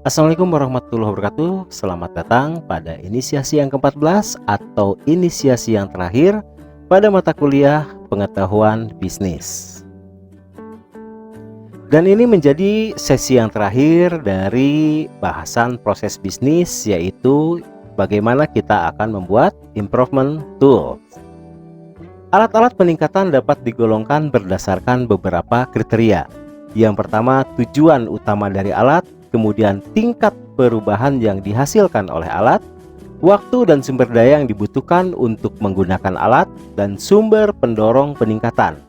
Assalamualaikum warahmatullahi wabarakatuh. Selamat datang pada inisiasi yang ke-14 atau inisiasi yang terakhir pada mata kuliah pengetahuan bisnis. Dan ini menjadi sesi yang terakhir dari bahasan proses bisnis, yaitu bagaimana kita akan membuat improvement tools. Alat-alat peningkatan dapat digolongkan berdasarkan beberapa kriteria. Yang pertama, tujuan utama dari alat, kemudian tingkat perubahan yang dihasilkan oleh alat, waktu dan sumber daya yang dibutuhkan untuk menggunakan alat, dan sumber pendorong peningkatan.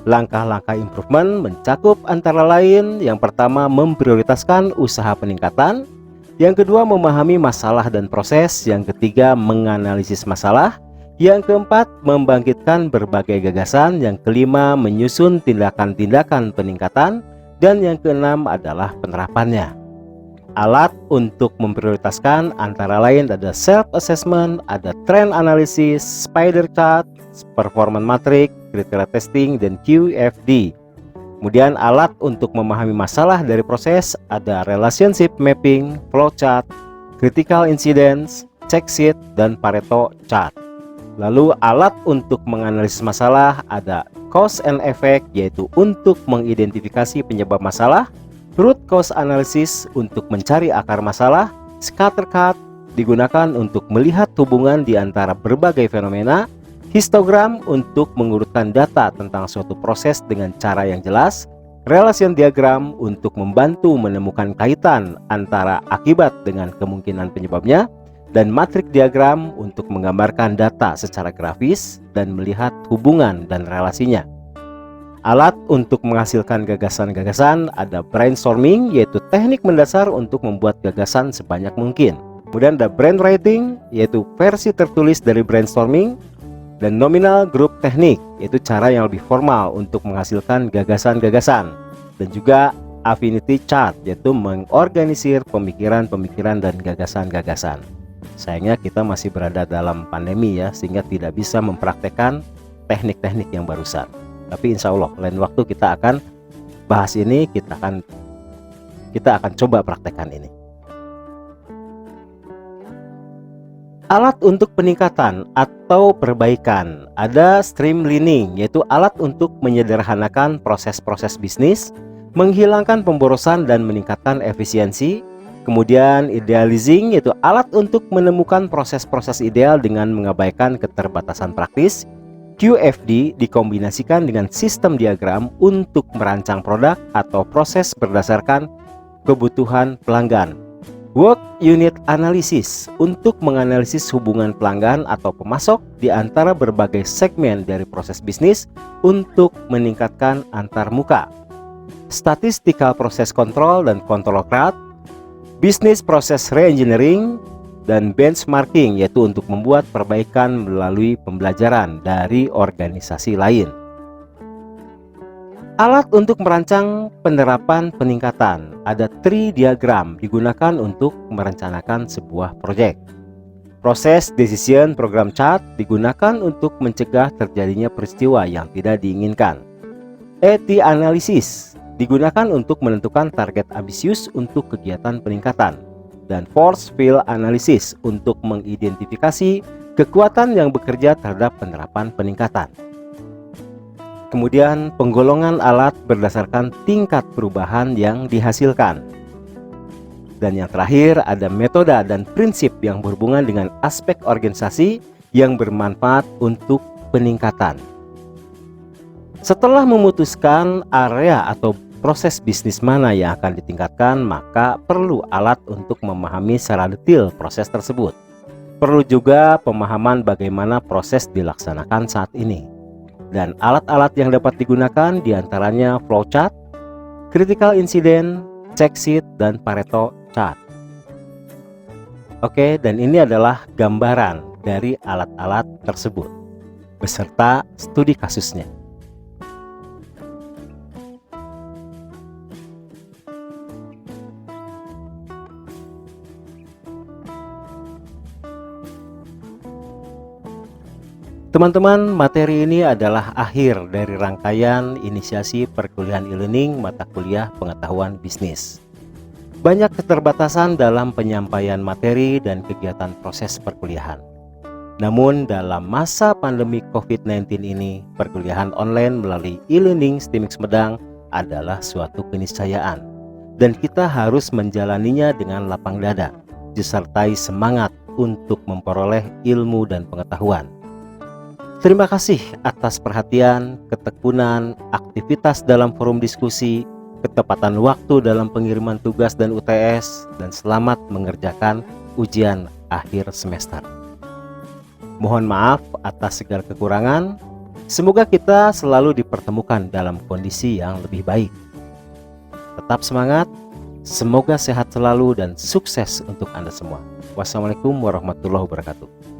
Langkah-langkah improvement mencakup antara lain: yang pertama, memprioritaskan usaha peningkatan, yang kedua, memahami masalah dan proses, yang ketiga, menganalisis masalah, yang keempat, membangkitkan berbagai gagasan, yang kelima, menyusun tindakan-tindakan peningkatan, dan yang keenam adalah penerapannya. Alat untuk memprioritaskan antara lain ada self-assessment, ada trend analysis, spider chart, performance matrix, criteria testing, dan QFD. Kemudian alat untuk memahami masalah dari proses ada relationship mapping, flowchart, critical incidents, check sheet, dan Pareto chart. Lalu alat untuk menganalisis masalah ada cause and effect, yaitu untuk mengidentifikasi penyebab masalah, root cause analysis untuk mencari akar masalah, scatter chart digunakan untuk melihat hubungan di antara berbagai fenomena, histogram untuk mengurutkan data tentang suatu proses dengan cara yang jelas, relation diagram untuk membantu menemukan kaitan antara akibat dengan kemungkinan penyebabnya, dan matrix diagram untuk menggambarkan data secara grafis dan melihat hubungan dan relasinya. Alat untuk menghasilkan gagasan-gagasan ada brainstorming, yaitu teknik mendasar untuk membuat gagasan sebanyak mungkin. Kemudian ada brainwriting, yaitu versi tertulis dari brainstorming, dan nominal group teknik, yaitu cara yang lebih formal untuk menghasilkan gagasan-gagasan, dan juga affinity chart, yaitu mengorganisir pemikiran-pemikiran dan gagasan-gagasan. Sayangnya kita masih berada dalam pandemi ya, sehingga tidak bisa mempraktekkan teknik-teknik yang barusan. Tapi insya Allah lain waktu kita akan bahas ini, kita akan coba praktekkan ini. Alat untuk peningkatan atau perbaikan ada streamlining, yaitu alat untuk menyederhanakan proses-proses bisnis, menghilangkan pemborosan dan meningkatkan efisiensi. Kemudian idealizing, yaitu alat untuk menemukan proses-proses ideal dengan mengabaikan keterbatasan praktis. QFD dikombinasikan dengan sistem diagram untuk merancang produk atau proses berdasarkan kebutuhan pelanggan. Work Unit Analysis untuk menganalisis hubungan pelanggan atau pemasok di antara berbagai segmen dari proses bisnis untuk meningkatkan antarmuka. Statistical Process Control dan Control Chart, Business Process Reengineering, dan benchmarking, yaitu untuk membuat perbaikan melalui pembelajaran dari organisasi lain. Alat untuk merancang penerapan peningkatan ada tree diagram, digunakan untuk merencanakan sebuah proyek. Proses Decision Program Chart digunakan untuk mencegah terjadinya peristiwa yang tidak diinginkan. ET Analysis digunakan untuk menentukan target ambisius untuk kegiatan peningkatan, dan Force Field Analysis untuk mengidentifikasi kekuatan yang bekerja terhadap penerapan peningkatan. Kemudian penggolongan alat berdasarkan tingkat perubahan yang dihasilkan. Dan yang terakhir ada metode dan prinsip yang berhubungan dengan aspek organisasi yang bermanfaat untuk peningkatan. Setelah memutuskan area atau proses bisnis mana yang akan ditingkatkan, maka perlu alat untuk memahami secara detail proses tersebut. Perlu juga pemahaman bagaimana proses dilaksanakan saat ini. Dan alat-alat yang dapat digunakan diantaranya flowchart, critical incident, check sheet, dan Pareto chart. Oke, dan ini adalah gambaran dari alat-alat tersebut beserta studi kasusnya. Teman-teman, materi ini adalah akhir dari rangkaian inisiasi perkuliahan e-learning mata kuliah pengetahuan bisnis. Banyak keterbatasan dalam penyampaian materi dan kegiatan proses perkuliahan. Namun dalam masa pandemi COVID-19 ini, perkuliahan online melalui e-learning STIMIK Sumedang adalah suatu keniscayaan. Dan kita harus menjalaninya dengan lapang dada, disertai semangat untuk memperoleh ilmu dan pengetahuan. Terima kasih atas perhatian, ketekunan, aktivitas dalam forum diskusi, ketepatan waktu dalam pengiriman tugas dan UTS, dan selamat mengerjakan ujian akhir semester. Mohon maaf atas segala kekurangan. Semoga kita selalu dipertemukan dalam kondisi yang lebih baik. Tetap semangat, semoga sehat selalu dan sukses untuk Anda semua. Wassalamualaikum warahmatullahi wabarakatuh.